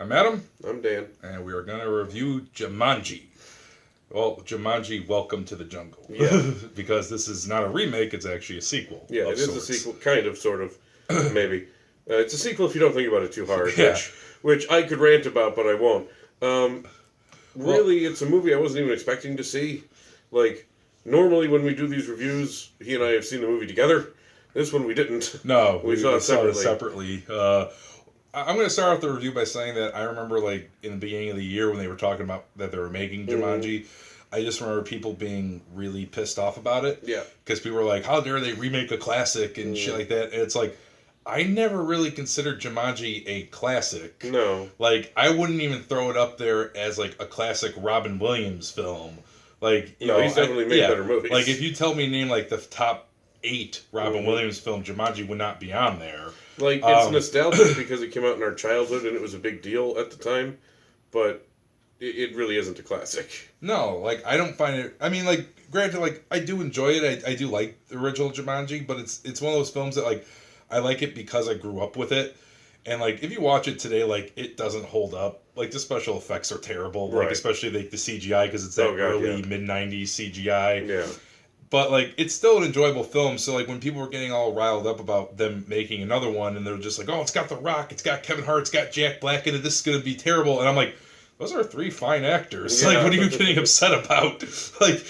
I'm Adam. I'm Dan. And we are going to review Jumanji. Well, Jumanji, Welcome to the Jungle. Yeah. Because this is not a remake, it's actually a sequel. Yeah, it is sorts. a sequel, kind of, sort of, maybe. It's a sequel if you don't think about it too hard, Yeah. which I could rant about, but I won't. Really, it's a movie I wasn't even expecting to see. Like, normally when we do these reviews, he and I have seen the movie together. This one we didn't. No, we saw it separately. I'm going to start off the review by saying that I remember, like, in the beginning of the year when they were talking about that they were making Jumanji, I just remember people being really pissed off about it. Yeah. Because people were like, how dare they remake a classic and shit like that. And it's like, I never really considered Jumanji a classic. No. Like, I wouldn't even throw it up there as, like, a classic Robin Williams film. Like, he's definitely made better movies. Like, if you tell me name, like, the top 8 Robin Williams film, Jumanji would not be on there. Like, it's nostalgic because it came out in our childhood and it was a big deal at the time, but it really isn't a classic. No, like, I don't find it... I mean, like, granted, like, I do enjoy it. I do like the original Jumanji, but it's one of those films that, like, I like it because I grew up with it. And, like, if you watch it today, like, it doesn't hold up. Like, the special effects are terrible. Like, especially, like, the CGI, because it's that early, mid-90s CGI. Yeah. But, like, it's still an enjoyable film. So, like, when people were getting all riled up about them making another one, and they're just like, oh, it's got The Rock, it's got Kevin Hart, it's got Jack Black in it, this is going to be terrible. And I'm like, those are 3 fine actors. Yeah. Like, what are you getting upset about? What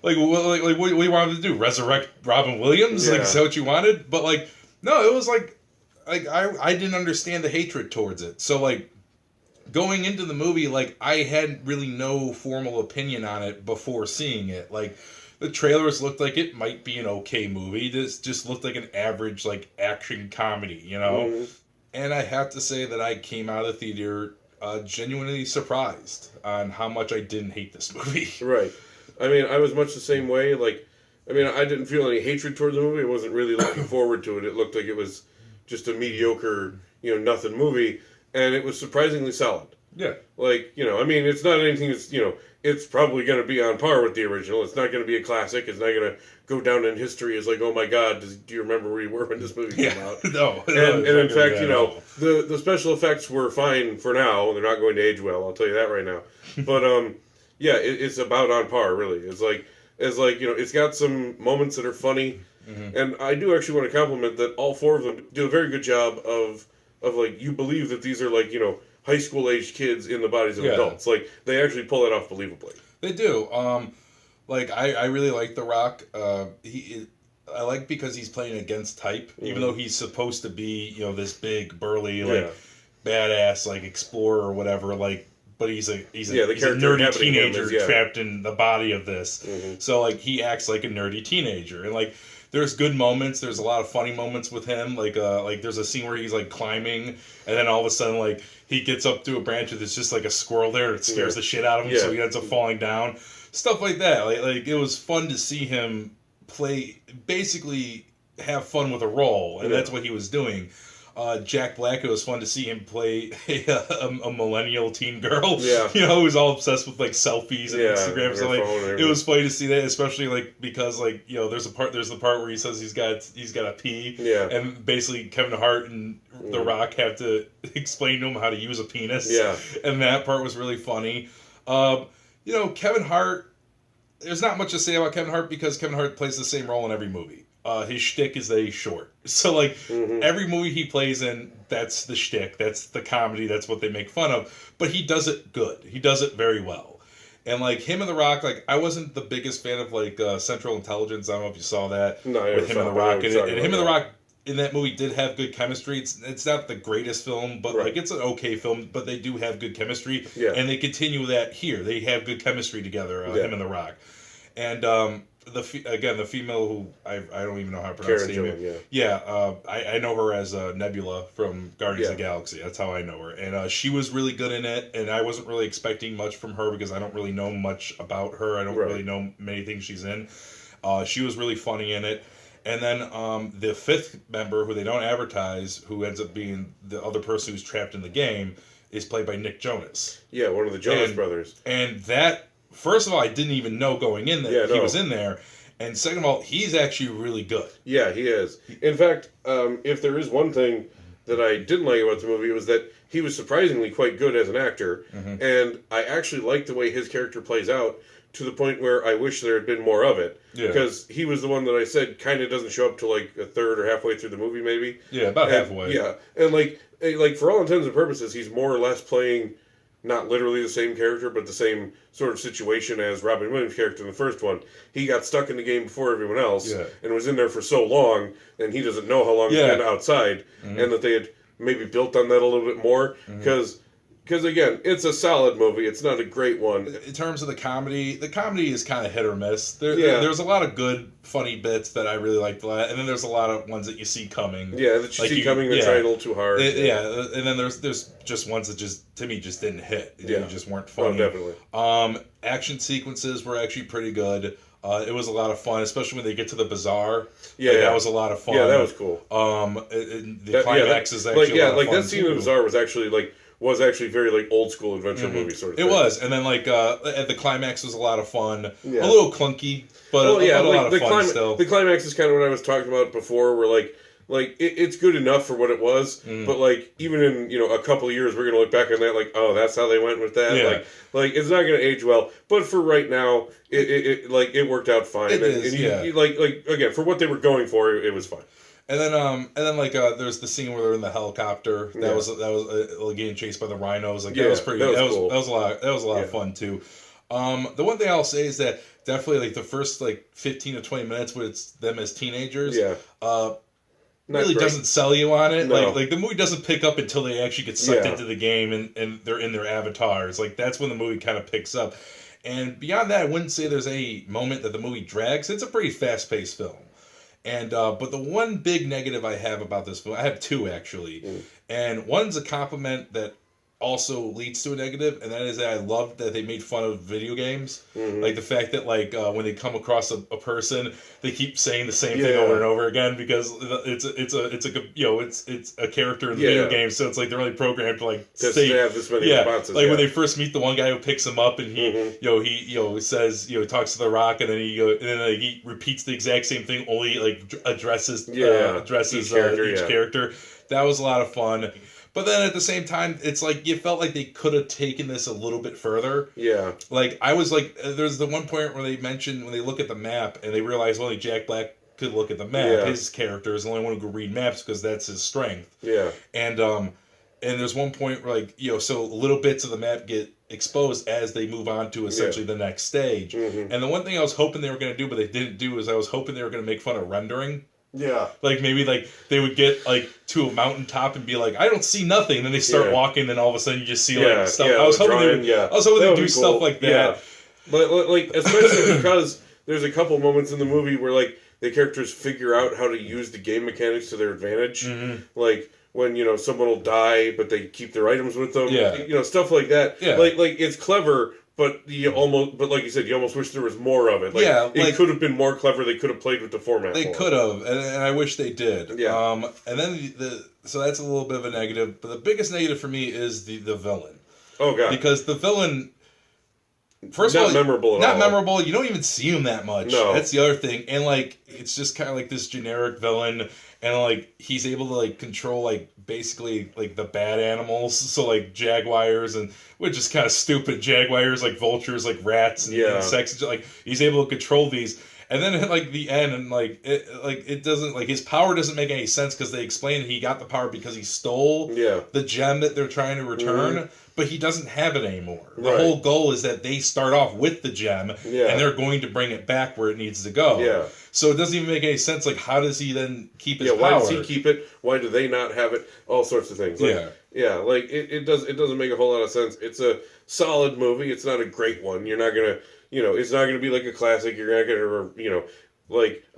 do you wanted to do? Resurrect Robin Williams? Yeah. Like, is that what you wanted? But, like, no, it was like I didn't understand the hatred towards it. So, like, going into the movie, like, I had really no formal opinion on it before seeing it. Like, the trailers looked like it might be an okay movie. This just looked like an average, like, action comedy, you know? Mm-hmm. And I have to say that I came out of the theater genuinely surprised on how much I didn't hate this movie. Right. I mean, I was much the same way. Like, I mean, I didn't feel any hatred towards the movie. I wasn't really looking forward to it. It looked like it was just a mediocre, nothing movie. And it was surprisingly solid. Yeah. Like, I mean, it's not anything that's, it's probably going to be on par with the original. It's not going to be a classic. It's not going to go down in history as like, oh my God, do you remember where you were when this movie came out? No. And in fact, the special effects were fine for now. They're not going to age well, I'll tell you that right now. But, yeah, it's about on par, really. It's like, it's got some moments that are funny. Mm-hmm. And I do actually want to compliment that all 4 of them do a very good job of like, you believe that these are like, high school age kids in the bodies of adults. Like, they actually pull it off believably. They do. Like, I really like The Rock. I like because he's playing against type, even though he's supposed to be, this big, burly, like, badass, like, explorer or whatever, like, but he's a nerdy teenager trapped in the body of this. Mm-hmm. So, like, he acts like a nerdy teenager. And, like, there's good moments. There's a lot of funny moments with him. Like there's a scene where he's, like, climbing, and then all of a sudden, like, he gets up to a branch and there's just, like, a squirrel there. It scares the shit out of him, so he ends up falling down. Stuff like that. Like it was fun to see him basically have fun with a role, and that's what he was doing. Jack Black, it was fun to see him play a millennial teen girl, who's all obsessed with, like, selfies and Instagram. So, like, it was funny to see that, especially, like, because, like, there's the part where he says he's got to pee, and basically Kevin Hart and The Rock have to explain to him how to use a penis, and that part was really funny. Kevin Hart, there's not much to say about Kevin Hart because Kevin Hart plays the same role in every movie. His shtick is that he's short. So, like, every movie he plays in, that's the shtick. That's the comedy. That's what they make fun of. But he does it good. He does it very well. And, like, him and The Rock, like, I wasn't the biggest fan of, like, Central Intelligence. I don't know if you saw that. No, with him and The Rock. And him and The Rock in that movie did have good chemistry. It's not the greatest film, but, like, it's an okay film. But they do have good chemistry. Yeah. And they continue that here. They have good chemistry together, him and The Rock. And, the female who I don't even know how to pronounce her name. I know her as Nebula from Guardians of the Galaxy. That's how I know her, and she was really good in it. And I wasn't really expecting much from her because I don't really know much about her. I don't really know many things she's in. She was really funny in it. And then the 5th member, who they don't advertise, who ends up being the other person who's trapped in the game, is played by Nick Jonas. Yeah, one of the Jonas brothers. And that. First of all, I didn't even know going in that he was in there. And second of all, he's actually really good. Yeah, he is. In fact, if there is one thing that I didn't like about the movie was that he was surprisingly quite good as an actor, and I actually liked the way his character plays out to the point where I wish there had been more of it. Because he was the one that I said kind of doesn't show up till like a third or halfway through the movie, maybe. Yeah, about halfway. Yeah, and like for all intents and purposes, he's more or less playing not literally the same character, but the same sort of situation as Robin Williams' character in the first one. He got stuck in the game before everyone else, and was in there for so long, and he doesn't know how long he's been outside, and that they had maybe built on that a little bit more, because again, it's a solid movie. It's not a great one. In terms of the comedy is kind of hit or miss. There's a lot of good, funny bits that I really liked, and then there's a lot of ones that you see coming. Yeah, that you see coming. They're trying a little too hard. And then there's just ones that just to me just didn't hit. They just weren't funny. Oh, definitely. Action sequences were actually pretty good. It was a lot of fun, especially when they get to the bazaar. Yeah, that was a lot of fun. Yeah, that was cool. The climax is actually a lot of fun that scene in the bazaar was actually very like old school adventure movie sort of thing. It was, and then like at the climax was a lot of fun. Yeah. A little clunky, but a lot of fun still. The climax is kind of what I was talking about before, where it's good enough for what it was, but like even in a couple of years we're gonna look back on that like, oh, that's how they went with that. Yeah. Like it's not gonna age well, but for right now it worked out fine. Again, for what they were going for, it was fine. And then there's the scene where they're in the helicopter. That was getting chased by the rhinos. That was pretty. That was cool. That was a lot of fun too. The one thing I'll say is that definitely like the first 15 to 20 minutes with it's them as teenagers. Really doesn't sell you on it. No. Like the movie doesn't pick up until they actually get sucked into the game and they're in their avatars. Like that's when the movie kind of picks up. And beyond that, I wouldn't say there's any moment that the movie drags. It's a pretty fast-paced film. And but the one big negative I have about this film, I have two actually, and one's a compliment that also leads to a negative, and that is that I love that they made fun of video games, like the fact that when they come across a person, they keep saying the same thing over and over again because it's a character in the video game, so it's like they're only programmed to say have this many responses. When they first meet the one guy who picks him up and he says talks to the Rock and then he repeats the exact same thing, only addresses each character. That was a lot of fun. But then at the same time, it's like you felt like they could have taken this a little bit further. Yeah. Like I was like, there's the one point where they mentioned when they look at the map and they realize only Jack Black could look at the map. Yeah. His character is the only one who could read maps because that's his strength. Yeah. And there's one point where so little bits of the map get exposed as they move on to essentially the next stage. And the one thing I was hoping they were going to do, but they didn't do, is I was hoping they were going to make fun of rendering. Yeah. Maybe they would get to a mountaintop and be like, I don't see nothing. And then they start walking, and all of a sudden you just see stuff. I was hoping they would do stuff like that. Yeah. But especially because there's a couple moments in the movie where the characters figure out how to use the game mechanics to their advantage. Like when someone will die, but they keep their items with them. Yeah. Stuff like that. Yeah. It's clever. But like you said, you almost wish there was more of it. It could have been more clever. They could have played with the format. They could have, and I wish they did. Yeah. And then so that's a little bit of a negative. But the biggest negative for me is the villain. Oh god. Because the villain, first of all, not memorable. You don't even see him that much. No. That's the other thing. And it's just kind of like this generic villain, and he's able to control basically the bad animals, so jaguars, and which is kind of stupid, jaguars, vultures, rats and insects, he's able to control these. And then at the end, and it doesn't his power doesn't make any sense because they explain he got the power because he stole the gem that they're trying to return, but he doesn't have it anymore. The whole goal is that they start off with the gem and they're going to bring it back where it needs to go. Yeah. So it doesn't even make any sense. How does he then keep his power? Why does he keep it? Why do they not have it? All sorts of things. It doesn't make a whole lot of sense. It's a solid movie. It's not a great one. You're not gonna, it's not gonna be like a classic. You're not gonna,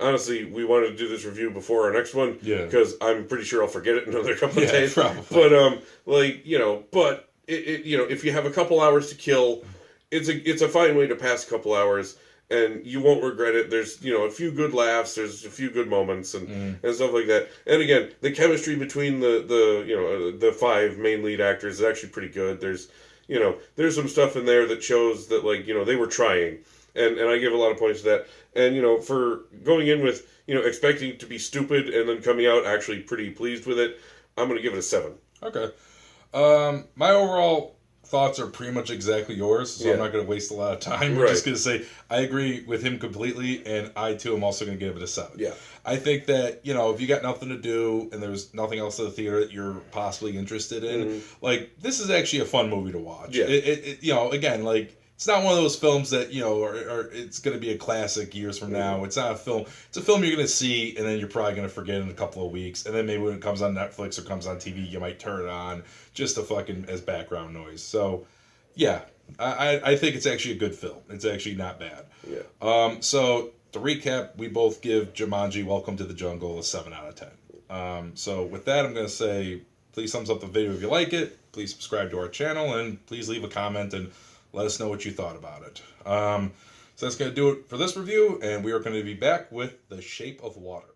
honestly, we wanted to do this review before our next one. Yeah. Because I'm pretty sure I'll forget it in another couple of days. Probably. But if you have a couple hours to kill, it's a fine way to pass a couple hours. And you won't regret it. There's, a few good laughs. There's a few good moments and stuff like that. And again, the chemistry between the five main lead actors is actually pretty good. There's some stuff in there that shows that they were trying, and I give a lot of points to that. And for going in with expecting it to be stupid and then coming out actually pretty pleased with it. I'm going to give it a 7. Okay. My overall thoughts are pretty much exactly yours, so I'm not going to waste a lot of time. We're just going to say I agree with him completely, and I too am also going to give it a 7. Yeah. I think that, if you got nothing to do and there's nothing else at the theater that you're possibly interested in, this is actually a fun movie to watch. Yeah. Again, it's not one of those films that, or it's going to be a classic years from now. It's not a film. It's a film you're going to see, and then you're probably going to forget in a couple of weeks. And then maybe when it comes on Netflix or comes on TV, you might turn it on just to fucking as background noise. So, yeah, I think it's actually a good film. It's actually not bad. Yeah. So, to recap, we both give Jumanji Welcome to the Jungle a 7 out of 10. So, with that, I'm going to say, please thumbs up the video if you like it. Please subscribe to our channel, and please leave a comment and let us know what you thought about it. So that's going to do it for this review, and we are going to be back with The Shape of Water.